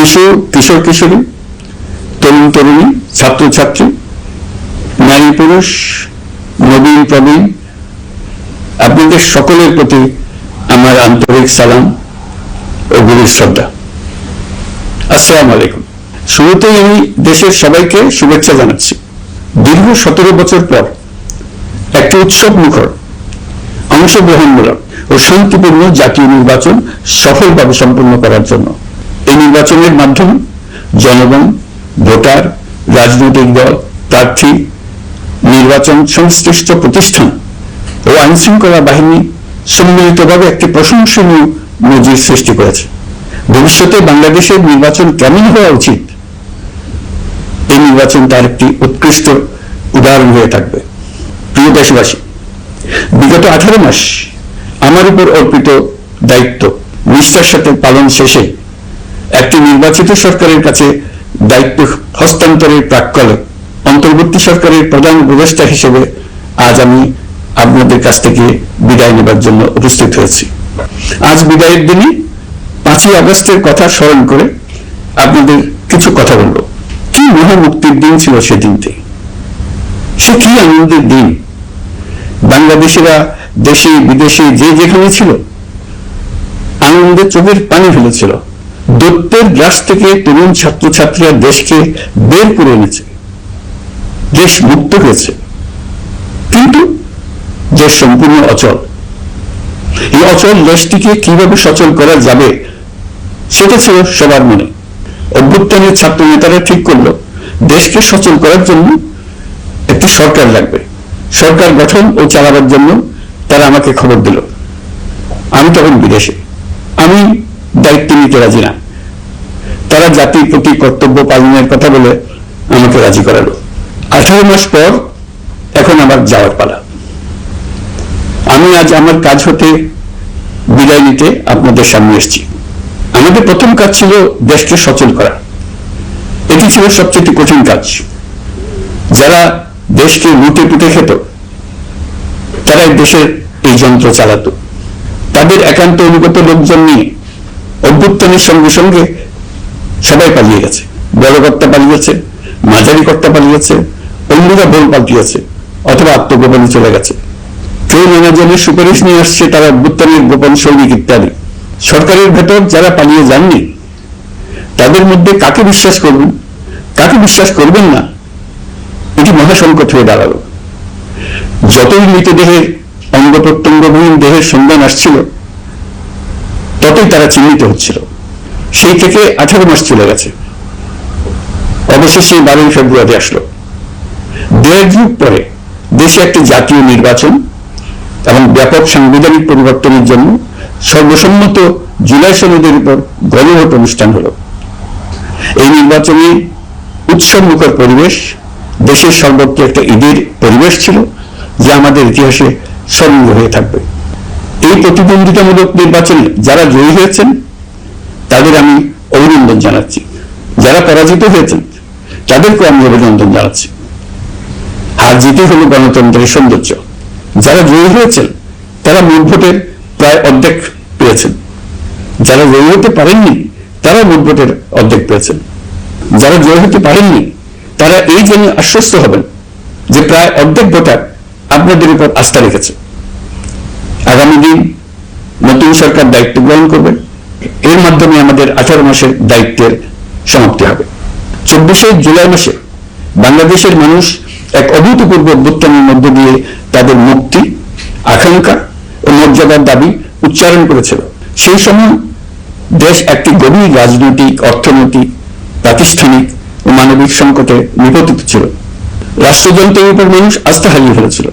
শিশু, কিশোর কিশোরী, তরুণ তরুণী, ছাত্রছাত্রী, নারী পুরুষ, নবীন প্রবীণ, আপনাদের সকলের প্রতি আমার আন্তরিক সালাম ও গভীর শ্রদ্ধা। আসসালামু আলাইকুম। শুরুতেই আমি দেশের সবাইকে শুভেচ্ছা জানাচ্ছি। দীর্ঘ 17 বছর পর একটি উৎসব মুখর, অংশগ্রহণমূলক ও শান্তিপূর্ণ জাতীয় নির্বাচন সফলভাবে সম্পন্ন করার জন্য এই নির্বাচনের মাধ্যমে জনগণ, ভোটার, রাজনৈতিক দল, প্রার্থী, নির্বাচন সংশ্লিষ্ট প্রতিষ্ঠান ও আইনশৃঙ্খলা বাহিনী সম্মিলিতভাবে একটি প্রশংসনীয় নজির সৃষ্টি করেছে। ভবিষ্যতে বাংলাদেশের নির্বাচন কেমন হওয়া উচিত, এই নির্বাচন তার একটি উৎকৃষ্ট উদাহরণ হয়ে থাকবে। প্রিয় দেশবাসী, বিগত 18 মাস আমার উপর অর্পিত দায়িত্ব নিষ্ঠার সাথে পালন শেষে একটি নির্বাচিত সরকারের কাছে দায়িত্ব হস্তান্তরের প্রাক্কালে অন্তর্বর্তী সরকারের প্রধান উপদেষ্টা হিসেবে আজ আমি আপনাদের কাছ থেকে বিদায় নেবার জন্য উপস্থিত হয়েছি। আজ বিদায়ের দিনে 5ই আগস্টের কথা স্মরণ করে আপনাদের কিছু কথা বলব। কি মহামুক্তির দিন ছিল সেদিনটি, সে কি আনন্দের দিন। বাংলাদেশিরা দেশে বিদেশে যে যেখানে ছিল আনন্দে চোখের পানি ফেলেছিল। দৈত্যের গ্রাস থেকে তরুণ ছাত্রছাত্রীরা দেশকে বের করে এনেছে, দেশ মুক্ত হয়েছে। কিন্তু দেশ সম্পূর্ণ অচল। এই অচল দেশটিকে কিভাবে সচল করা যাবে সেটা ছিল সবার মনে। অভ্যুত্থানের ছাত্র নেতারা ঠিক করলো দেশকে সচল করার জন্য একটি সরকার লাগবে। সরকার গঠন ও চালাবার জন্য তারা আমাকে খবর দিল। আমি তখন বিদেশে, আমি দায়িত্ব নিতে রাজি না। তারা জাতির প্রতি কর্তব্য পালনের কথা বলে আমাকে রাজি করালো। 18 মাস পর এখন আমার যাওয়ার পালা। আমি আজ আমার কাজ হতে বিদায় নিতে আপনাদের সামনে এসেছি। আমাদের প্রথম কাজ ছিল দেশকে সচল করা। এটি ছিল সবচেয়ে কঠিন কাজ। যারা দেশকে লুটে পুটে খেত তারাই দেশের এই যন্ত্র চালাতো। তাদের একান্ত অনুগত লোকজন নিয়ে অভ্যুত্থানের সঙ্গে সঙ্গে সবাই পালিয়ে গেছে। বড় কর্তা পালিয়েছে, মাঝারি কর্তা পালিয়েছে, অন্যরা ভোল পাল্টিয়েছে অথবা আত্মগোপনে চলে গেছে। কেউ নানাজনের সুপারিশ নিয়ে আসছে, তারা অভ্যুত্থানের গোপন সৈনিক ইত্যাদি। সরকারের ভেতর যারা পালিয়ে যাননি তাদের মধ্যে কাকে বিশ্বাস করবেন, কাকে বিশ্বাস করবেন না, এটি মহাসংকট হয়ে দাঁড়ালো। যতই মৃতদেহের অঙ্গ প্রত্যঙ্গবিহীন দেহের সন্ধান আসছিল ততই তারা চিহ্নিত হচ্ছিল। সেই থেকে 18 মাস চলে গেছে। অবশেষে 12ই ফেব্রুয়ারি আসলো। 1.5 যুগ পরে দেশে একটি জাতীয় নির্বাচন এবং ব্যাপক সাংবিধানিক পরিবর্তনের জন্য সর্বসম্মত জুলাই সনদের উপর গণভোট অনুষ্ঠান হলো। এই নির্বাচনে উৎসব মুখর পরিবেশ, দেশের সর্বত্র একটা ঈদের পরিবেশ ছিল যা আমাদের ইতিহাসে স্মরণীয় হয়ে থাকবে। এই প্রতিদ্বন্দ্বিতামূলক নির্বাচনে যারা জয়ী হয়েছেন তাদের আমি অভিনন্দন জানাচ্ছি। যারা পরাজিত হয়েছেন তাদেরকে আমি অভিনন্দন জানাচ্ছি। হার জিতে হলো গণতন্ত্রের সৌন্দর্য। যারা জয়ী হয়েছেন তারা মোট ভোটের প্রায় অর্ধেক পেয়েছেন। যারা জয়ী হতে পারেননি তারা মোট ভোটের অর্ধেক পেয়েছেন। যারা জয়ী হতে পারেননি তারা এই জন্য আশ্বস্ত হবেন যে প্রায় অর্ধেক ভোটার আপনাদের উপর আস্থা রেখেছে। আগামী দিন নতুন সরকার দায়িত্ব গ্রহণ করবে। এর মাধ্যমে আমাদের 18 মাসের দায়িত্বের সমাপ্তি হবে। 24 জুলাই মাসে বাংলাদেশের মানুষ এক অভূতপূর্ব অভ্যুত্থানের মধ্য দিয়ে তাদের মুক্তি, আকাঙ্ক্ষা ও মর্যাদার দাবি উচ্চারণ করেছিল। সেই সময় দেশ একটি গভীর রাজনৈতিক, অর্থনৈতিক, প্রাতিষ্ঠানিক ও মানবিক সংকটে নিপতিত ছিল। রাষ্ট্রযন্ত্রের উপর মানুষ আস্থা হারিয়ে ফেলেছিল।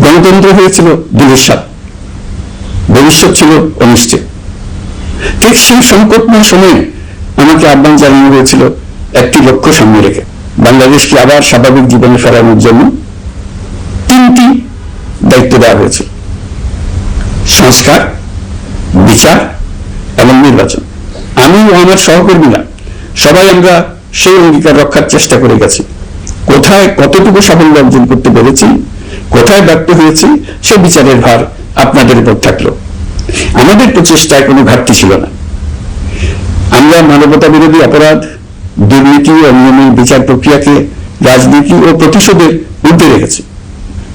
গণতন্ত্র হয়েছিল দুঃস্বাদ, ভবিষ্যৎ ছিল অনিশ্চিত। ঠিক সেই সংকটময় সময়ে আমাকে আহ্বান জানানো হয়েছিল একটি লক্ষ্য সামনে রেখে বাংলাদেশকে আবার স্বাভাবিক জীবনে ফেরানোর জন্য 3টি দায়িত্ব দেওয়া হয়েছিল: সংস্কার, বিচার এবং নির্বাচন। আমি ও আমার সহকর্মীরা সবাই আমরা সেই অঙ্গীকার রক্ষার চেষ্টা করে গেছি। কোথায় কতটুকু সাফল্য অর্জন করতে পেরেছি, কোথায় ব্যর্থ হয়েছি, সে বিচারের ভার আপনাদের উপর থাকলো। আমাদের প্রচেষ্টায় কোনো ঘাটতি ছিল না। আমরা নারীরা মানবতা বিরোধী অপরাধ, দুর্নীতি ও নিয়মের বিচার প্রক্রিয়াকে রাজনীতি ও প্রতিশোধের ঊর্ধ্বে রেখেছে।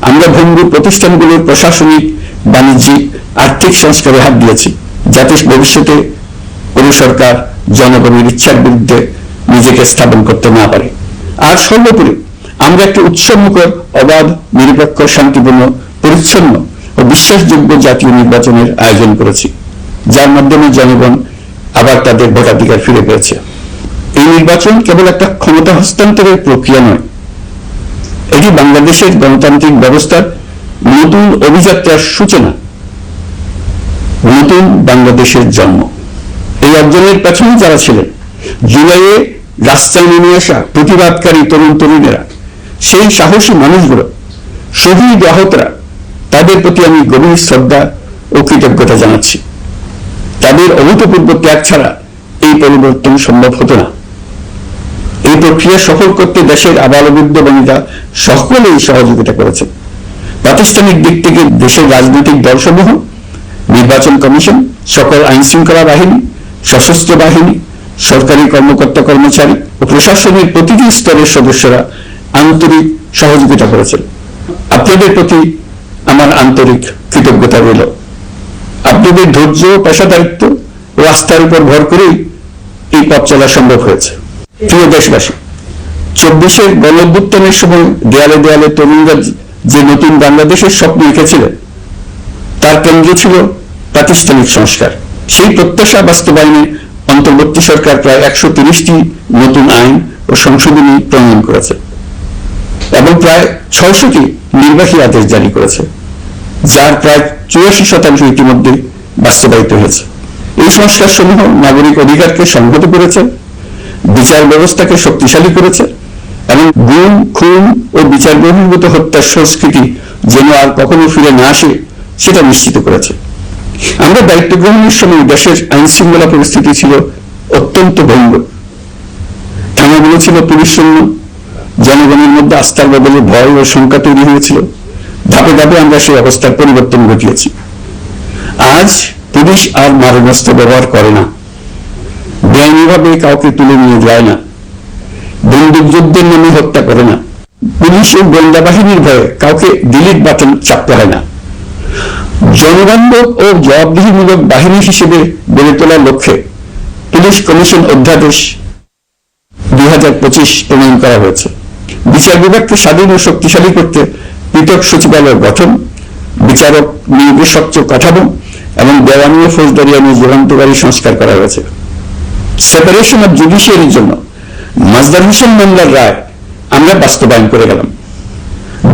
আমরা ভঙ্গুর প্রতিষ্ঠানগুলোর প্রশাসনিক, বাণিজ্যিক, আর্থিক সংস্কারে হাত দিয়েছি, যাতে ভবিষ্যতে কোন সরকার জনগণের ইচ্ছার বিরুদ্ধে নিজেকে স্থাপন করতে না পারে। আর সর্বোপরি আমরা একটি উৎসবমুখর, অবাধ, নিরপেক্ষ, শান্তিপূর্ণ, পরিচ্ছন্ন ও বিশ্বাসযোগ্য জাতীয় নির্বাচনের আয়োজন করেছি, যার মাধ্যমে জনগণ আবার তাদের ভোটাধিকার ফিরে পেয়েছে। এই নির্বাচন কেবল একটা ক্ষমতা হস্তান্তরের প্রক্রিয়া নয়, এটি বাংলাদেশের গণতান্ত্রিক ব্যবস্থার নতুন অভিযাত্রার সূচনা, নতুন বাংলাদেশের জন্ম। এই অর্জনের পেছনে যারা ছিলেন, জুলাইয়ে রাস্তায় নেমে আসা প্রতিবাদকারী তরুণ তরুণীরা, সেই সাহসী মানুষগুলো, শহীদ আহতরা, তাদের প্রতি আমি গভীর শ্রদ্ধা ও কৃতজ্ঞতা জানাচ্ছি। তাদের অভূতপূর্ব ত্যাগ ছাড়া এই পরিবর্তন সম্ভব হতো না। এই প্রক্রিয়া সফল করতে দেশের আবালবৃদ্ধ বনিতা সকলেই সহযোগিতা করেছেন। প্রাতিষ্ঠানিক দিক থেকে দেশের রাজনৈতিক দলসমূহ, নির্বাচন কমিশন, সকল আইন শৃঙ্খলা বাহিনী, সশস্ত্র বাহিনী, সরকারি কর্মকর্তা কর্মচারী ও প্রশাসনের প্রতিটি স্তরের সদস্যরা আন্তরিক সহযোগিতা করেছেন। আপনাদের প্রতি আমার আন্তরিক কৃতজ্ঞতা রইল। আপনাদের ধৈর্য, পেশাদারিত্ব ও আস্থার উপর ভর করেই এই পথ চলা সম্ভব হয়েছে। প্রিয় দেশবাসী, 24-এর গণঅভ্যুত্থানের সময় দেয়ালে দেয়ালে তরুণরা যে নতুন বাংলাদেশের স্বপ্ন এঁকেছিলেন, তার কেন্দ্রে ছিল প্রাতিষ্ঠানিক সংস্কার। সেই প্রত্যাশা বাস্তবায়নে অন্তর্বর্তী সরকার প্রায় 130টি নতুন আইন ও সংশোধনী প্রণয়ন করেছে এবং প্রায় 600টি নির্বাহী আদেশ জারি করেছে, যার প্রায় 84% ইতিমধ্যে বাস্তবায়িত হয়েছে। এই সংস্কার সমূহ নাগরিক অধিকারকে সংহত করেছে, বিচার ব্যবস্থাকে শক্তিশালী করেছে এবং গুম, খুন ও বিচার বহির্ভূত হত্যার সংস্কৃতি যেন আর কখনো ফিরে না আসে সেটা নিশ্চিত করেছে। আমরা দায়িত্ব গ্রহণের সময় দেশের আইন শৃঙ্খলা পরিস্থিতি ছিল অত্যন্ত ভঙ্গুর। থানাগুলো ছিল পুলিশ শূন্য, জনগণের মধ্যে আস্থার বদলে ভয় ও শঙ্কা তৈরি হয়েছিল। ধাপে ধাপে আমরা সেই অবস্থার পরিবর্তন ঘটিয়েছি। আজ পুলিশ আর মারণাস্ত্র ব্যবহার করে না, বেআইনিভাবে কাউকে তুলে নিয়ে যায় না, বন্দুক যুদ্ধের নামে হত্যা করে না, পুলিশ ও গোয়েন্দা বাহিনীর ভয়ে কাউকে ডিলিট বাটন চাপতে হয় না। জনবান্ধব ও জবাবদিহিমূলক বাহিনী হিসেবে গড়ে তোলার লক্ষ্যে পুলিশ কমিশন অধ্যাদেশ 2025 প্রণয়ন করা হয়েছে। বিচার বিভাগকে স্বাধীন ও শক্তিশালী করতে পৃথক সচিবালয় গঠন, বিচারক নিয়োগের স্বচ্ছ কাঠামো এবং দেওয়ানি ও ফৌজদারি আইনে যুগান্তকারী সংস্কার করা হয়েছে। সেপারেশন অব জুডিশিয়ারির জন্য মাজদার হোসেন মামলার রায় আমরা বাস্তবায়ন করে গেলাম।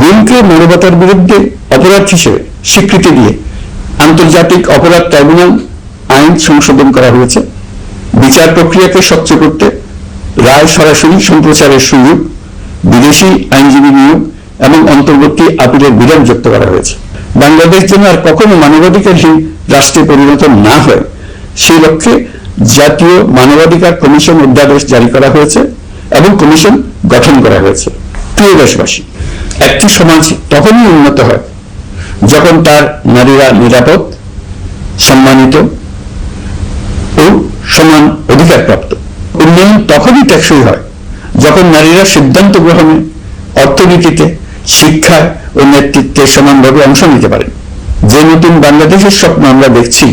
গুমকে মানবতার বিরুদ্ধে অপরাধ হিসেবে স্বীকৃতি দিয়ে আন্তর্জাতিক অপরাধ ট্রাইব্যুনাল আইন সংশোধন করা হয়েছে। বিচার প্রক্রিয়াকে স্বচ্ছ করতে রায় সরাসরি সম্প্রচারের সুযোগ, বিদেশি আইনজীবী নিয়োগ এবং অন্তর্বর্তী আপিলের বিধান যুক্ত করা হয়েছে। বাংলাদেশ যেন আর কখনো মানবাধিকারহীন রাষ্ট্রে পরিণত না হয় সেই লক্ষ্যে জাতীয় মানবাধিকার কমিশন অধ্যাদেশ জারি করা হয়েছে এবং কমিশন গঠন করা হয়েছে। প্রিয় দেশবাসী, একটি সমাজ তখনই উন্নত হয় যখন তার নারীরা নিরাপদ, সম্মানিত ও সমান অধিকারপ্রাপ্ত। উন্নয়ন তখনই টেকসই হয় যখন নারীরা সিদ্ধান্ত গ্রহণে, অর্থনীতিতে, শিক্ষায় ও নেতৃত্বে সমানভাবে অংশ নিতে পারেন। যে নতুন বাংলাদেশের স্বপ্ন আমরা দেখছি,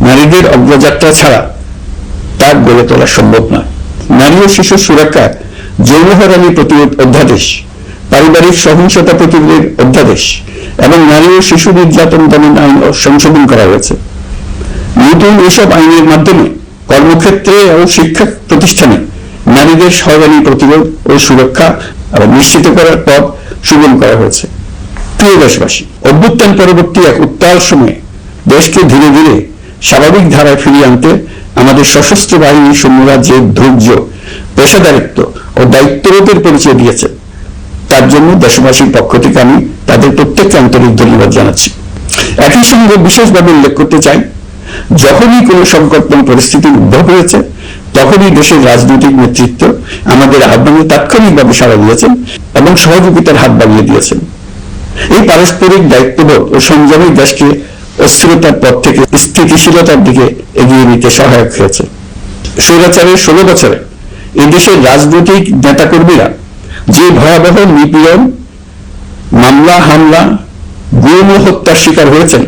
নারীদের অগ্রযাত্রা ছাড়া তার গড়ে তোলা সম্ভব নয়। নারী ও শিশু সুরক্ষা, যৌন হয়রানি প্রতিরোধ অধ্যাদেশ, পারিবারিক সহিংসতা প্রতিরোধের অধ্যাদেশ এবং নারী ও শিশু নির্যাতন দমন আইন সংশোধন করা হয়েছে। নতুন এসব আইনের মাধ্যমে কর্মক্ষেত্রে ও শিক্ষা প্রতিষ্ঠানে নারীদের হয়রানি প্রতিরোধ ও সুরক্ষা নিশ্চিত করার পথ সুগম করা হয়েছে। প্রিয় দেশবাসী, অভ্যুত্থান পরবর্তী এক উত্তাল সময়ে দেশকে ধীরে ধীরে স্বাভাবিক ধারায় ফিরিয়ে আনতে আমাদের সশস্ত্র বাহিনীর সৈন্যরা যে ধৈর্য, পেশাদারিত্ব ও দায়িত্ববোধের পরিচয় দিয়েছে, তার জন্য দেশবাসীর পক্ষ থেকে আমি তাদের প্রত্যেককে আন্তরিক ধন্যবাদ জানাচ্ছি। একই সঙ্গে বিশেষভাবে উল্লেখ করতে চাই, যখনই কোনো সংকটময় পরিস্থিতির উদ্ভব হয়েছে, তখনই দেশের রাজনৈতিক নেতৃত্ব আমাদের আহ্বানে তাৎক্ষণিকভাবে সাড়া দিয়েছেন এবং সহযোগিতার হাত বাড়িয়ে দিয়েছেন। এই পারস্পরিক দায়িত্ববোধ ও সংযমী দেশকে অস্থিরতার পথ থেকে স্থিতিশীলতার দিকে এগিয়ে নিতে সহায়ক হয়েছে। স্বৈরাচারের 16 বছরে এদেশের রাজনৈতিক নেতাকর্মীরা যে ভয়াবহ নিপীড়ন, মামলা, হামলা, গুম ও হত্যার শিকার হয়েছেন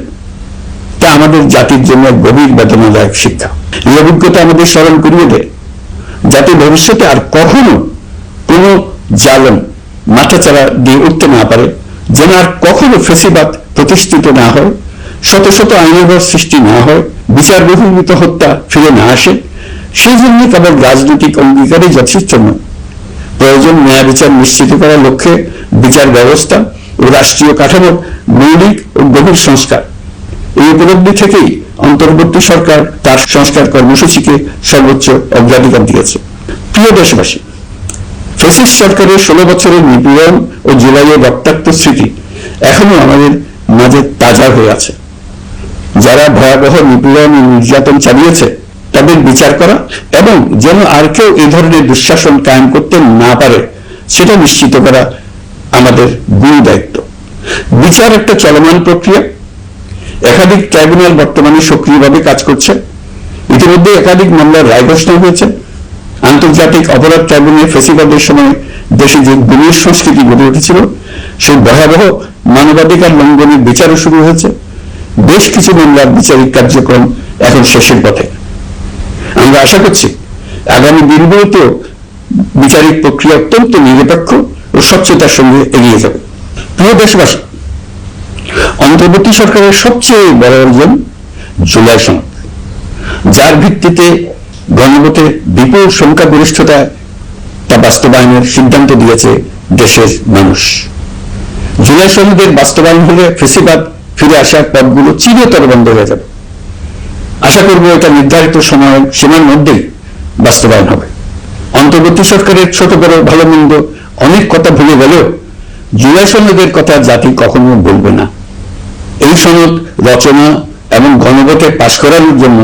তা আমাদের জাতির জন্য গভীর বেদনাদায়ক শিক্ষা। এই অভিজ্ঞতা আমাদের স্মরণ করিয়ে দেয় যাতে ভবিষ্যতে আর কখনো কোনো জালেম মাথাচাড়া দিয়ে উঠতে না পারে, যেন আর কখনো ফেসিবাদ প্রতিষ্ঠিত না হয়, শত শত আইনভার সৃষ্টি না হয়, বিচার বহির্ভূত হত্যা ফিরে না আসে। সেই জন্য কেবল রাজনৈতিক অঙ্গীকারই যথেষ্ট নয়, প্রয়োজন ন্যায় বিচার নিশ্চিত করার লক্ষ্যে বিচার ব্যবস্থা ও রাষ্ট্রীয় কাঠামোর মৌলিক ও গভীর সংস্কার। এই উপলব্ধি থেকেই অন্তর্বর্তী সরকার তার সংস্কার কর্মসূচিকে সর্বোচ্চ অগ্রাধিকার দিয়েছে। প্রিয় দেশবাসী, ফ্যাসিস্ট সরকারের 16 বছরের নিপীড়ন ও জুলাইয়ের রক্তাক্ত স্মৃতি এখনো আমাদের মাঝে তাজা হয়ে আছে। যারা ভয়াবহ নিপীড়ন ও নির্যাতন চালিয়েছে তাদের বিচার করা এবং যেন আর কেউ এই ধরনের দুঃশাসন কায়েম করতে না পারে সেটা নিশ্চিত করা আমাদের গুরু দায়িত্ব। বিচার একটা চলমান প্রক্রিয়া। একাধিক ট্রাইব্যুনাল বর্তমানে সক্রিয়ভাবে কাজ করছে। ইতিমধ্যে একাধিক মামলার রায় ঘোষণা হয়েছে। আন্তর্জাতিক অপরাধ ট্রাইব্যুনাল ফেসিবাদের সময় দেশে যে গুমের সংস্কৃতি গড়ে উঠেছিল সেই ভয়াবহ মানবাধিকার লঙ্ঘনের বিচারও শুরু হয়েছে। বেশ কিছু মামলার বিচারিক কার্যক্রম এখন শেষের পথে। আমরা আশা করছি আগামী দিনগুলোতেও বিচারিক প্রক্রিয়া অত্যন্ত নিরপেক্ষ ও স্বচ্ছতার সঙ্গে এগিয়ে যাবে। প্রিয় দেশবাসী, অন্তর্বর্তী সরকারের সবচেয়ে বড় অর্জন জুলাই সনদ, যার ভিত্তিতে গণভোটে বিপুল সংখ্যাগরিষ্ঠতা তা বাস্তবায়নের সিদ্ধান্ত দিয়েছে দেশের মানুষ। জুলাই সনদের বাস্তবায়ন হলে ফেসিবাদ ফিরে আসার পথগুলো চিরতরে বন্ধ হয়ে যাবে। আশা করব এটা নির্ধারিত সময় সীমার মধ্যেই বাস্তবায়ন হবে। অন্তর্বর্তী সরকারের ছোট বড় ভালো মন্দ অনেক কথা ভুলে গেলেও জুলাই সনদের কথা জাতি কখনো বলবে না। এই সনদ রচনা এবং গণভোটে পাশ করানোর জন্য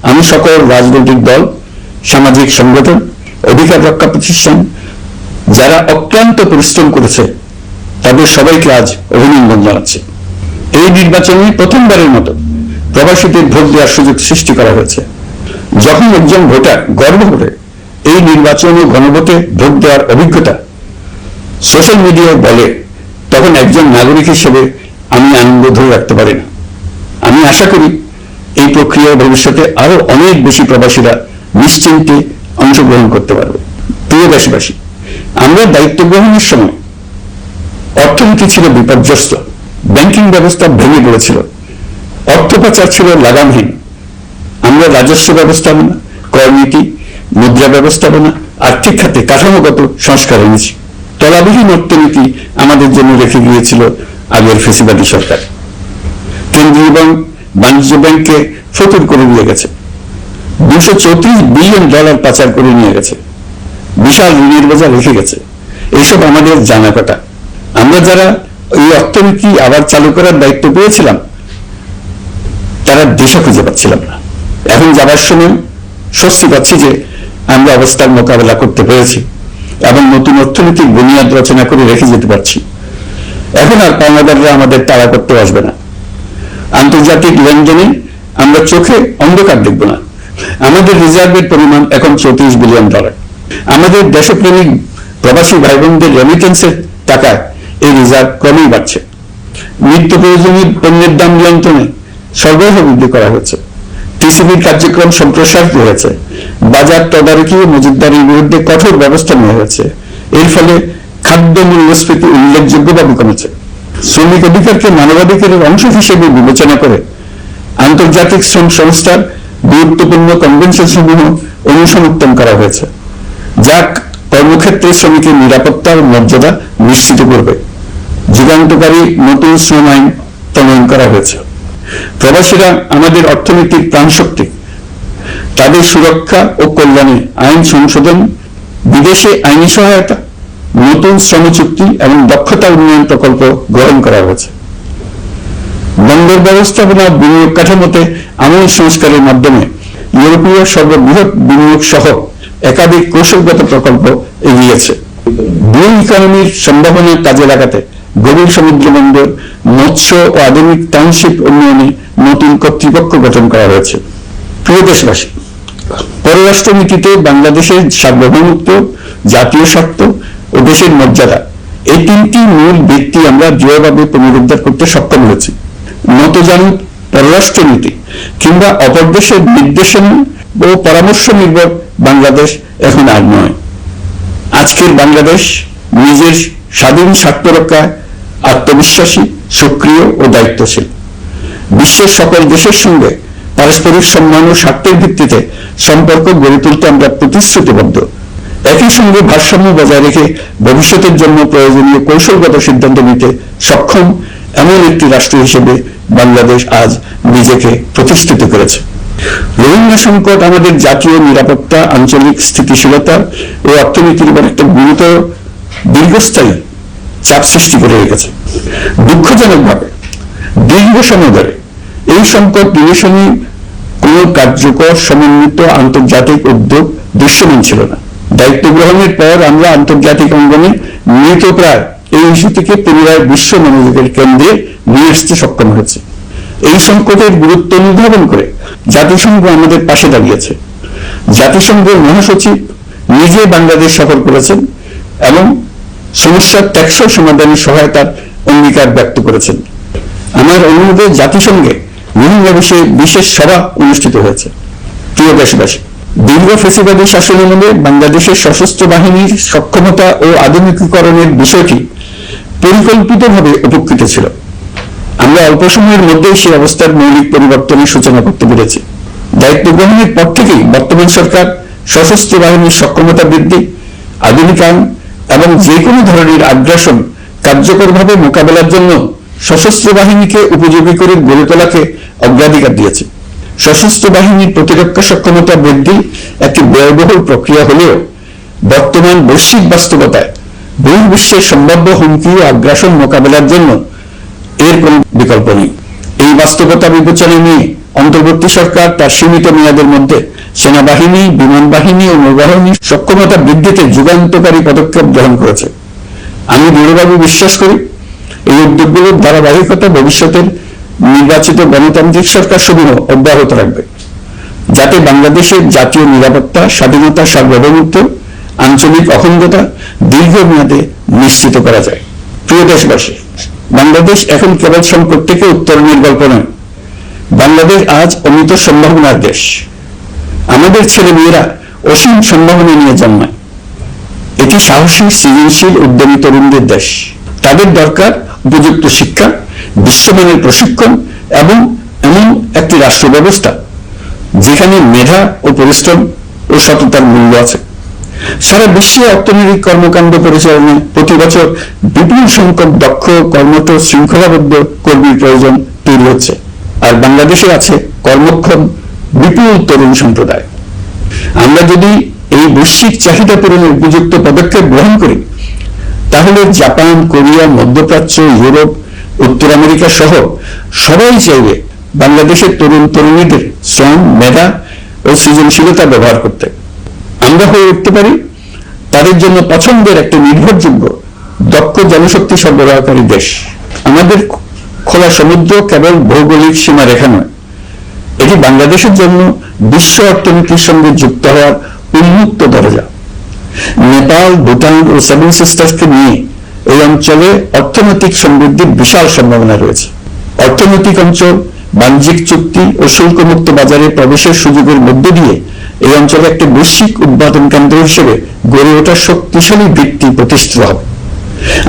আমি সকল রাজনৈতিক দল, সামাজিক সংগঠন, অধিকার রক্ষা প্রতিষ্ঠান যারা অক্লান্ত পরিশ্রম করেছে তাদের সবাইকে আজ অভিনন্দন জানাচ্ছি। এই নির্বাচনে প্রথমবারের মতো প্রবাসীদের ভোট দেওয়ার সুযোগ সৃষ্টি করা হয়েছে। যখন একজন ভোটার গর্ব করে এই নির্বাচন ও গণভোটে ভোট দেওয়ার অভিজ্ঞতা সোশ্যাল মিডিয়ায় বলে, তখন একজন নাগরিক হিসেবে আমি আনন্দ ধরে রাখতে পারি না। আমি আশা করি এই প্রক্রিয়ায় ভবিষ্যতে আরো অনেক বেশি প্রবাসীরা নিশ্চিন্তে অংশগ্রহণ করতে পারবে। প্রিয় দেশবাসী, আমরা দায়িত্ব গ্রহণের সময় অর্থনীতি ছিল বিপর্যস্ত, ব্যাংকিং ব্যবস্থা ভেঙে পড়েছিল, অর্থ পাচার ছিল লাগামহীন। আমরা রাজস্ব ব্যবস্থাপনা, করনীতি, মুদ্রা ব্যবস্থাপনা, আর্থিক খাতে কাঠামোগত সংস্কার এনেছি। তলাবিহীন অর্থনীতি আমাদের জন্য রেখে গিয়েছিল আগের ফেসিবাদী সরকার। কেন্দ্রীয় ব্যাংক বাণিজ্য ব্যাংককে ফতুর করে দিয়ে গেছে, $234 বিলিয়ন পাচার করে নিয়ে গেছে, বিশাল ঋণের বোঝা রেখে গেছে। এইসব আমাদের জানা কথা। আমরা যারা এই অর্থনীতি আবার চালু করার দায়িত্ব পেয়েছিলাম তারা দিশা খুঁজে পাচ্ছিলাম না। এখন যাবার সময় স্বস্তি পাচ্ছি যে আমরা অবস্থার মোকাবেলা করতে পেরেছি এবং নতুন অর্থনৈতিক বুনিয়াদ রচনা করে রেখে যেতে পারছি। এখন আর পাওনাদাররা আমাদের তাড়া করতে আসবে না। আন্তর্জাতিক লেনদেনে আমরা চোখে অন্ধকার দেখব না। আমাদের রিজার্ভের পরিমাণ এখন $34 বিলিয়ন। আমাদের দেশপ্রেমিক প্রবাসী ভাই বোনদের রেমিটেন্সের টাকায় এই রিজার্ভ ক্রমেই বাড়ছে। নিত্য প্রয়োজনীয় পণ্যের দাম নিয়ন্ত্রণে সরবরাহ বৃদ্ধি করা হয়েছে। টিসিবির কার্যক্রম সম্প্রসারিত হয়েছে। বাজার তদারকি ও মজুতদারির বিরুদ্ধে কঠোর ব্যবস্থা নেওয়া হয়েছে। এর ফলে খাদ্য মূল্যস্ফীতি উল্লেখযোগ্যভাবে কমেছে। শ্রমিক অধিকারকে মানবাধিকারের অংশ হিসেবে বিবেচনা করে আন্তর্জাতিক শ্রম সংস্থার গুরুত্বপূর্ণ কনভেনশন সমূহ অনুসমর্থন করা হয়েছে, যা কর্মক্ষেত্রে শ্রমিকের নিরাপত্তা ও মর্যাদা নিশ্চিত করবে। যুগান্তকারী নতুন শ্রম আইন প্রণয়ন করা হয়েছে। প্রবাসীরা আমাদের অর্থনীতির প্রাণশক্তি। তাদের সুরক্ষা ও কল্যাণে আইন সংশোধন, বিদেশে আইনি সহায়তা, নতুন শ্রম চুক্তি এবং দক্ষতা উন্নয়ন প্রকল্প গ্রহণ করা হয়েছে। বন্দর ব্যবস্থাপনা বিনিয়োগ কাঠামোতে আমূল সংস্কারের মাধ্যমে ইউরোপীয় সর্ববৃহৎ বিনিয়োগ সহ একাধিক কৌশলগত প্রকল্প এগিয়েছে। ব্লু ইকোনমির সম্ভাবনা কাজে লাগাতে গভীর সমুদ্র বন্দর, মৎস্য ও আধুনিক টাউনশিপ উন্নয়নে নতুন কর্তৃপক্ষ গঠন করা হয়েছে। প্রিয় দেশবাসী, পররাষ্ট্র পররাষ্ট্রনীতিতে বাংলাদেশের সার্বভৌমত্ব, জাতীয় স্বার্থ ও দেশের মর্যাদা, এই তিনটি মূল ভিত্তি আমরা দৃঢ়ভাবে পুনরুদ্ধার করতে সক্ষম হয়েছি। নতজানু পররাষ্ট্রনীতি কিংবা অপর দেশের নির্দেশনা ও পরামর্শ নির্ভর বাংলাদেশ এখন আর নয়। আজকের বাংলাদেশ নিজের স্বাধীন স্বার্থ রক্ষায় আত্মবিশ্বাসী, সক্রিয় ও দায়িত্বশীল। বিশ্বের সকল দেশের সঙ্গে পারস্পরিক সম্মান ও স্বার্থের ভিত্তিতে সম্পর্ক গড়ে তুলতে আমরা প্রতিশ্রুতিবদ্ধ। একই সঙ্গে ভারসাম্য বজায় রেখে ভবিষ্যতের জন্য প্রয়োজনীয় কৌশলগত সিদ্ধান্ত নিতে সক্ষম এমন একটি রাষ্ট্র হিসেবে বাংলাদেশ আজ নিজেকে প্রতিষ্ঠিত করেছে। রোহিঙ্গা সংকট আমাদের জাতীয় নিরাপত্তা, আঞ্চলিক স্থিতিশীলতা ও অর্থনীতির উপর একটা গুরুতর দীর্ঘস্থায়ী চাপ সৃষ্টি করে রেখেছে। দুঃখজনকভাবে দীর্ঘ সময় ধরে এই সংকট নিরসনে কোন কার্যকর সমন্বিত আন্তর্জাতিক উদ্যোগ দৃশ্যমান ছিল না। দায়িত্ব গ্রহণের পর আমরা আন্তর্জাতিক অঙ্গনে মৃতপ্রায় এই ইস্যুটিকে পুনরায় বিশ্ব মনোযোগের কেন্দ্রে নিয়ে আসতে সক্ষম হয়েছে। এই সংকটের গুরুত্ব অনুধাবন করে জাতিসংঘ আমাদের পাশে দাঁড়িয়েছে। জাতিসংঘের মহাসচিব নিজে বাংলাদেশ সফর করেছেন এবং সমস্যার টেকসই সমাধানের সহায়তার অঙ্গীকার ব্যক্ত করেছেন। আমার অনুরোধে জাতিসংঘে রোহিঙ্গা বিষয়ে বিশেষ সভা অনুষ্ঠিত হয়েছে। প্রিয় দেশবাসী, দীর্ঘ ফ্যাসিবাদী শাসনামলে বাংলাদেশের সশস্ত্র বাহিনীর সক্ষমতা ও আধুনিকীকরণের বিষয়টি পরিকল্পিতভাবে উপকৃত ছিল। আমরা অল্প সময়ের মধ্যেই সেই অবস্থার মৌলিক পরিবর্তনের সূচনা করতে পেরেছি। দায়িত্ব গ্রহণের পর থেকেই বর্তমান সরকার সশস্ত্র বাহিনীর সক্ষমতা বৃদ্ধি, আধুনিকায়ন এবং যে কোনো ধরনের আগ্রাসন কার্যকরভাবে মোকাবেলার জন্য সশস্ত্র বাহিনীকে উপযোগী করে গড়ে তোলাকে অগ্রাধিকার দিয়েছে। সশস্ত্র বাহিনীর প্রতিরক্ষা সক্ষমতা বৃদ্ধি একটি ব্যয়বহুল প্রক্রিয়া হলেও বর্তমান বৈশ্বিক বাস্তবতায় বহির্বিশ্বের সম্ভাব্য হুমকি ও আগ্রাসন মোকাবেলার জন্য এর কোন বিকল্প নেই। এই বাস্তবতা বিবেচনা নিয়ে অন্তর্বর্তী সরকার তার সীমিত মেয়াদের মধ্যে সেনাবাহিনী, বিমান বাহিনী ও নৌবাহিনীর সক্ষমতা বৃদ্ধিতে যুগান্তকারী পদক্ষেপ গ্রহণ করেছে। আমি দৃঢ়ভাবে বিশ্বাস করি এই উদ্যোগগুলোর ধারাবাহিকতা ভবিষ্যতের নির্বাচিত গণতান্ত্রিক সরকার সমূহ অব্যাহত রাখবে, যাতে বাংলাদেশের জাতীয় নিরাপত্তা, স্বাধীনতা, সার্বভৌমত্ব, আঞ্চলিক অখণ্ডতা দীর্ঘমেয়াদে নিশ্চিত করা যায়। প্রিয় দেশবাসী, বাংলাদেশ এখন কেবল সংকট থেকে উত্তরণের গল্প নয়, বাংলাদেশ আজ অমিত সম্ভাবনার দেশ। আমাদের ছেলে মেয়েরা অসীম সম্ভাবনা নিয়ে জন্মায়। এটি সাহসী, সৃজনশীল, উদ্যমী তরুণদের দেশ। তাদের দরকার উপযুক্ত শিক্ষা, বিশ্বমানের প্রশিক্ষণ এবং এমন একটি রাষ্ট্র ব্যবস্থা যেখানে মেধা ও পরিশ্রম ও সততার মূল্য আছে। সারা বিশ্বে অর্থনৈতিক কর্মকাণ্ড পরিচালনায় প্রতি বছর বিপুল সংখ্যক দক্ষ, কর্মঠ, শৃঙ্খলাবদ্ধ কর্মীর প্রয়োজন তৈরি হচ্ছে, আর বাংলাদেশে আছে কর্মক্ষম বিপুল তরুণ সম্প্রদায়। আমরা যদি এই বৈশ্বিক চাহিদা পূরণের উপযুক্ত পদক্ষেপ গ্রহণ করি, তাহলে জাপান, কোরিয়া, মধ্যপ্রাচ্য, ইউরোপ, উত্তর আমেরিকা সহ সবাই চাইবে বাংলাদেশের তরুণ তরুণীদের শ্রম, মেধা ও সৃজনশীলতা ব্যবহার করতে। আমরা হয়ে উঠতে পারি তাদের জন্য পছন্দের একটা নির্ভরযোগ্য, দক্ষ জনশক্তি সরবরাহকারী দেশ। আমাদের খোলা সমুদ্র কেবল ভৌগোলিক সীমারেখা নয়, এটি বাংলাদেশের জন্য বিশ্ব অর্থনীতির সঙ্গে যুক্ত হওয়ার উন্মুক্ত দরজা। নেপাল, ভুটান ও সেভেন সিস্টার্সকে নিয়ে এই অঞ্চলে অর্থনৈতিক সমৃদ্ধির বিশাল সম্ভাবনা রয়েছে। অর্থনৈতিক অঞ্চল, বাণিজ্যিক চুক্তি ও শুল্কমুক্ত বাজারে প্রবেশের সুযোগের মধ্য দিয়ে এই অঞ্চলে একটি বৈশ্বিক উৎপাদন কেন্দ্র হিসেবে গড়ে ওঠার শক্তিশালী ভিত্তি প্রতিষ্ঠিত হবে।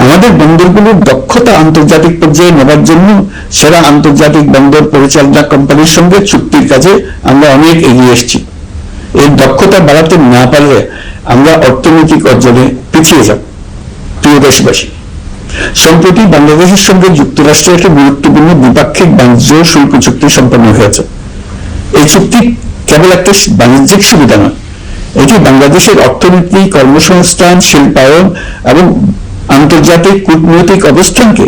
আমাদের বন্দরগুলোর দক্ষতা আন্তর্জাতিক পর্যায়ে নেবার জন্য সেরা আন্তর্জাতিক বন্দর পরিচালনা কোম্পানির সঙ্গে চুক্তির কাজে আমরা অনেক এগিয়ে এসেছি। এই দক্ষতা বাড়াতে না পারলে আমরা অর্থনৈতিক অর্জনে পিছিয়ে যাব। প্রিয় দেশবাসী, সম্প্রতি বাংলাদেশের সঙ্গে যুক্তরাষ্ট্রের একটি গুরুত্বপূর্ণ দ্বিপাক্ষিক বাণিজ্য শুল্ক চুক্তি সম্পন্ন হয়েছে। এই চুক্তি কেবল একটা বাণিজ্যিক সুবিধা নয়, এটি বাংলাদেশের অর্থনীতি, কর্মসংস্থান, শিল্পায়ন এবং আন্তর্জাতিক কূটনৈতিক অবস্থানকে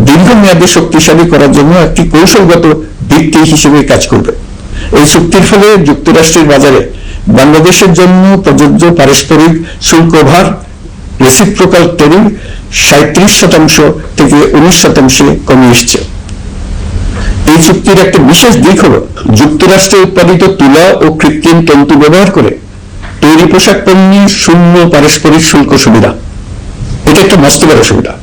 দীর্ঘমেয়াদী শক্তিশালী করার জন্য একটি কৌশলগত ভিত্তি হিসেবে কাজ করবে। এই চুক্তির ফলে যুক্তরাষ্ট্রের বাজারে বাংলাদেশের জন্য প্রযোজ্য পারস্পরিক শুল্কভার রেসিপ্রোকাল ট্যারিফ 37% থেকে 19% কমে এসছে। এই চুক্তির একটা বিশেষ দিক হল যুক্তরাষ্ট্রে উৎপাদিত তুলা ও কৃত্রিম তন্তু ব্যবহার করে তৈরি পোশাক পণ্যে শূন্য পারস্পরিক শুল্ক সুবিধা, এটা একটা মস্ত বড় সুবিধা।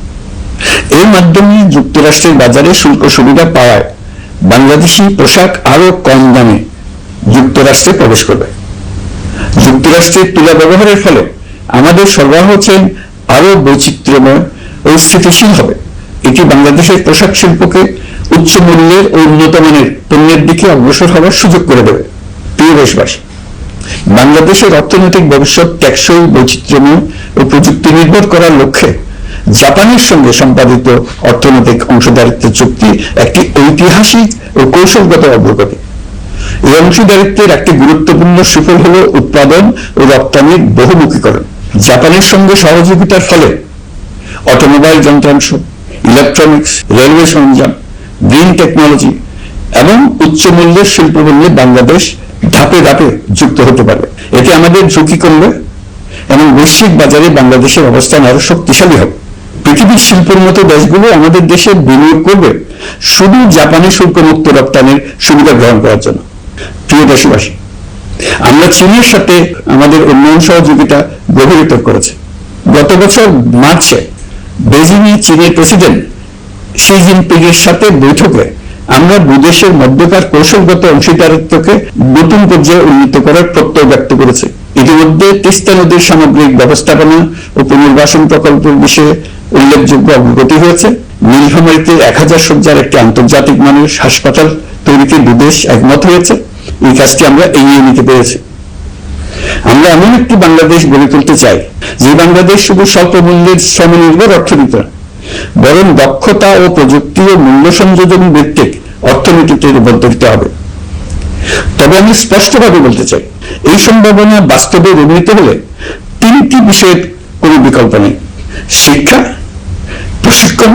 এর মাধ্যমে যুক্তরাষ্ট্রের বাজারে শুল্ক সুবিধা পাওয়ায় বাংলাদেশি পোশাক আরো কম দামে যুক্তরাষ্ট্রে প্রবেশ করবে। যুক্তরাষ্ট্রের তুলা ব্যবহারের ফলে আমাদের সরবরাহ চেইন আরো বৈচিত্র্যময় ও স্থিতিশীল হবে। এটি বাংলাদেশের পোশাক শিল্পকে উচ্চ মূল্যের ও উন্নত মানের পণ্যের দিকে অগ্রসর হওয়ার সুযোগ করে দেবে। প্রিয় দেশবাসী, বাংলাদেশের অর্থনৈতিক ভবিষ্যৎ টেকসই, বৈচিত্র্যময় ও প্রযুক্তি নির্ভর করার লক্ষ্যে জাপানের সঙ্গে সম্পাদিত অর্থনৈতিক অংশীদারিত্ব চুক্তি একটি ঐতিহাসিক ও কৌশলগত অগ্রগতি। এই অংশীদারিত্বের একটি গুরুত্বপূর্ণ সুফল হল উৎপাদন ও রপ্তানির বহুমুখীকরণ। জাপানের সঙ্গে সহযোগিতার ফলে অটোমোবাইল যন্ত্রাংশ, ইলেকট্রনিক্স, রেলওয়ে সরঞ্জাম, গ্রিন টেকনোলজি এবং উচ্চ মূল্যের শিল্পপণ্যে বাংলাদেশ ধাপে ধাপে যুক্ত হতে পারবে। এতে আমাদের ঝুঁকি কমবে এবং বৈশ্বিক বাজারে বাংলাদেশের অবস্থান আরো শক্তিশালী হবে। পৃথিবীর শিল্পোন্নত দেশগুলো আমাদের দেশে বিনিয়োগ করবে শুধু জাপানি শুল্কমুক্ত রপ্তানির সুবিধা গ্রহণ করার জন্য। প্রিয় দেশবাসী, আমরা চীনের সাথে আমাদের উন্নয়ন সহযোগিতা গভীরতর করেছে। গত বছর মার্চে বেজিংয়ে চীনের প্রেসিডেন্ট শি জিনপিং এর সাথে বৈঠকে আমরা দুদেশের মধ্যকার কৌশলগত অংশীদারিত্বকে নতুন পর্যায়ে উন্নীত করার প্রত্যয় ব্যক্ত করেছে। ইতিমধ্যে তিস্তা নদীর সামগ্রিক ব্যবস্থাপনা ও পুনর্বাসন প্রকল্পের বিষয়ে উল্লেখযোগ্য অগ্রগতি হয়েছে। নীলফামারীতে 1000 শয্যার একটি আন্তর্জাতিক মানের হাসপাতাল তৈরিতে দুদেশ একমত হয়েছে। এই কাজটি আমরা এগিয়ে নিতে পেরেছি। আমরা এমন একটি বাংলাদেশ গড়ে তুলতে চাই যে বাংলাদেশ শুধু স্বল্প মূল্যের শ্রমনির্ভর অর্থনীতি নয়, বরং দক্ষতা ও প্রযুক্তি ও মূল্য সংযোজন ভিত্তিক অর্থনীতিতে রূপান্তরিত হবে। তবে আমি স্পষ্টভাবে বলতে চাই, এই সম্ভাবনা বাস্তবে রূপান্তরিত হলে 3টি বিষয়ের কোনো বিকল্প নেই: শিক্ষা, প্রশিক্ষণ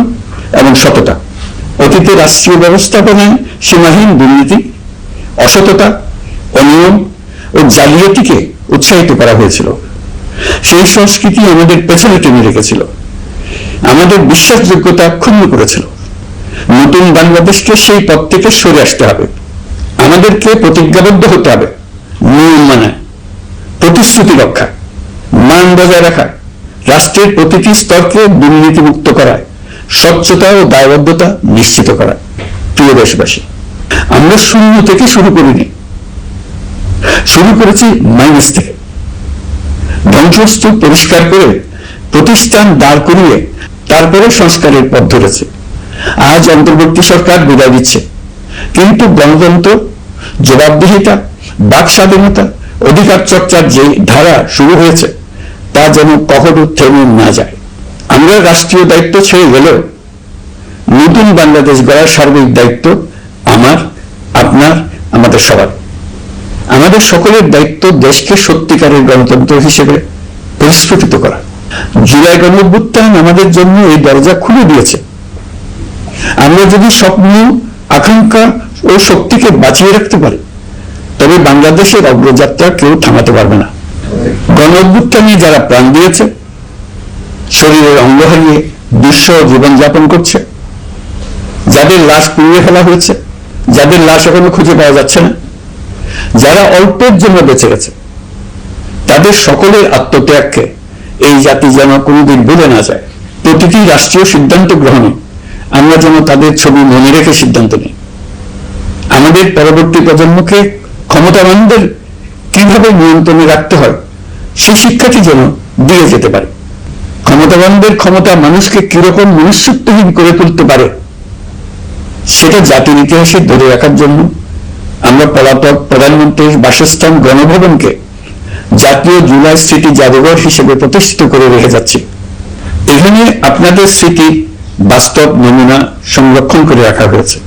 এবং সততা। অতীতে রাষ্ট্রীয় ব্যবস্থাপনায় সীমাহীন দুর্নীতি, অসততা, অনিয়ম ও জালিয়াতিকে উৎসাহিত করা হয়েছিল। সেই সংস্কৃতি আমাদের পেছনে টেনে রেখেছিল, আমাদের বিশ্বাসযোগ্যতা ক্ষুণ্ণ করেছিল। নতুন বাংলাদেশকে সেই পথ থেকে সরে আসতে হবে। আমাদেরকে প্রতিজ্ঞাবদ্ধ হতে হবে নিয়ম মানা, প্রতিশ্রুতি রক্ষা, মান বজায় রাখা, রাষ্ট্রের প্রতিটি স্তরকে দুর্নীতিমুক্ত করা, স্বচ্ছতা ও দায়বদ্ধতা নিশ্চিত করা। প্রিয় দেশবাসী, আমরা শূন্য থেকে শুরু করিনি, শুরু করেছি মাইনাস থেকে। ধ্বংসস্তূপ পরিষ্কার করে প্রতিষ্ঠান দাঁড় করিয়ে তারপরে সংস্কারের পথ ধরেছে। আজ অন্তর্বর্তী সরকার বিদায় দিচ্ছে, কিন্তু গণতন্ত্র, জবাবদিহিতা, বাক স্বাধীনতা, অধিকার চর্চার যে ধারা শুরু হয়েছে তা যেন কখনো থেমে না যায়। আমরা রাষ্ট্রীয় দায়িত্ব ছেড়ে গেলেও নতুন বাংলাদেশ গড়ার সার্বিক দায়িত্ব আমার, আপনার, আমাদের সবার। আমাদের সকলের দায়িত্ব দেশকে সত্যিকারের গণতন্ত্র হিসেবে পরিস্ফুটিত করা। জুলাই গণঅভ্যুত্থান আমাদের জন্য এই দরজা খুলে দিয়েছে। আমরা যদি স্বপ্ন, আকাঙ্ক্ষা ও শক্তিকে বাঁচিয়ে রাখতে পারি, তবে বাংলাদেশের অগ্রযাত্রা কেউ থামাতে পারবে না। গণঅভ্যুত্থানে যারা প্রাণ দিয়েছে, শরীরের অঙ্গ হারিয়ে দুঃসহ জীবনযাপন করছে, যাদের লাশ পুড়িয়ে ফেলা হয়েছে, যাদের লাশ এখনো খুঁজে পাওয়া যাচ্ছে না, যারা অল্পের জন্য বেঁচে গেছে, তাদের সকলের আত্মত্যাগকে এই জাতি যেন কোনোদিন ভুলে না যায়। প্রতিটি রাষ্ট্রীয় সিদ্ধান্ত গ্রহণে আমরা যেন তাদের ছবি মনে রেখে সিদ্ধান্ত নিই। আমাদের পরবর্তী প্রজন্মকে ক্ষমতাবানদের কিভাবে নিয়ন্ত্রণে রাখতে হয় সেই শিক্ষাটি যেন দিয়ে যেতে পারে। ক্ষমতাবানদের ক্ষমতা মানুষকে কিরকম মনুষ্যত্বহীন করে তুলতে পারে সেটা জাতির ইতিহাসে ধরে রাখার জন্য আমরা পলাতক প্রধানমন্ত্রীর বাসস্থান গণভবনকে জাতীয় জুলাই স্মৃতি জাদুঘর হিসেবে প্রতিষ্ঠিত করে রেখে যাচ্ছি। এখানে আপনাদের স্মৃতি বাস্তব নমুনা সংরক্ষণ করে রাখা হয়েছে।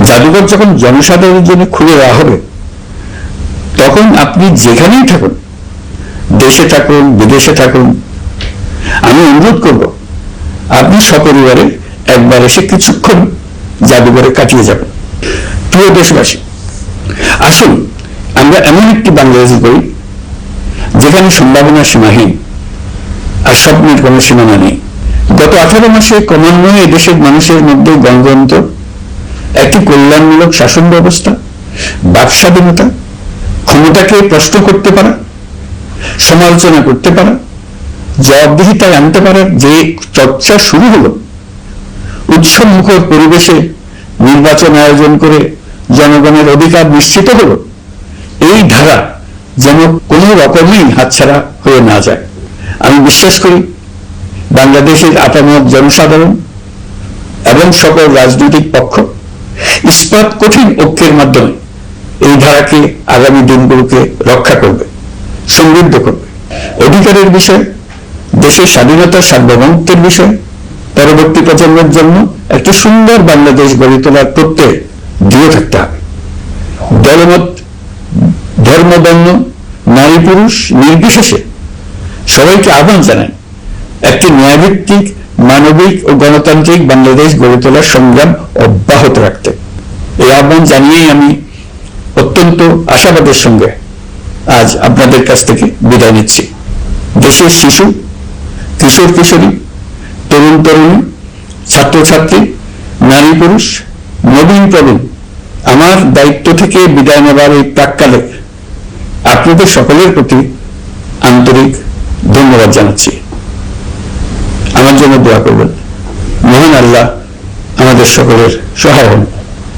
জাদুঘর যখন জনসাধারণের জন্য খুলে দেওয়া হবে, তখন আপনি যেখানেই থাকুন, দেশে থাকুন, বিদেশে থাকুন, আমি অনুরোধ করব আপনি সপরিবারে একবার এসে কিছুক্ষণ জাদুঘরে কাটিয়ে যাবেন। প্রিয় দেশবাসী, আসুন আমরা এমন একটি বাংলাদেশ করি যেখানে সম্ভাবনা সীমাহীন আর স্বপ্নের কোনো সীমানা নেই। গত 18 মাসে ক্রমান্বয়ে এদেশের মানুষের মধ্যে গণতন্ত্র, একটি কল্যাণমূলক শাসন ব্যবস্থা, বাক স্বাধীনতা, ক্ষমতাকে প্রশ্ন করতে পারা, সমালোচনা করতে পারা, জবাবদিহিতায় আনতে পারার যে চর্চা শুরু হলো, উৎসবমুখর পরিবেশে নির্বাচন আয়োজন করে জনগণের অধিকার নিশ্চিত হলো, এই ধারা যেন কোনো রকমেই হাতছাড়া হয়ে না যায়। আমি বিশ্বাস করি বাংলাদেশের আপামর জনসাধারণ এবং সকল রাজনৈতিক পক্ষ ইস্পাত কঠিন ঐক্যের মাধ্যমে এই ধারাকে আগামী দিনগুলোকে রক্ষা করবে, সমৃদ্ধ করবে। অধিকারের বিষয়, দেশের স্বাধীনতা সার্বভৌমত্বের বিষয়, পরবর্তী প্রজন্মের জন্য একটি সুন্দর বাংলাদেশ গড়ে তোলার প্রত্যয়ে দৃঢ় থাকতে হবে। দলমত, ধর্ম, বর্ণ, নারী পুরুষ নির্বিশেষে সবাইকে আহ্বান জানাই একটি ন্যায়ভিত্তিক, মানবিক ও গণতান্ত্রিক বাংলাদেশ গড়ে তোলার সংগ্রাম অব্যাহত রাখতে। এই আহ্বান জানিয়েই আমি অত্যন্ত আশাবাদের সঙ্গে আজ আপনাদের কাছ থেকে বিদায় নিচ্ছি। দেশের শিশু, কিশোর কিশোরী, তরুণ তরুণী, ছাত্রছাত্রী, নারী পুরুষ, নবীন প্রবীণ, আমার দায়িত্ব থেকে বিদায় নেবার এই প্রাক্কালে আপনাদের সকলের প্রতি আন্তরিক ধন্যবাদ জানাচ্ছি। আমার জন্য দোয়া করবেন। মহান আল্লাহ আমাদের সকলের সহায় হন।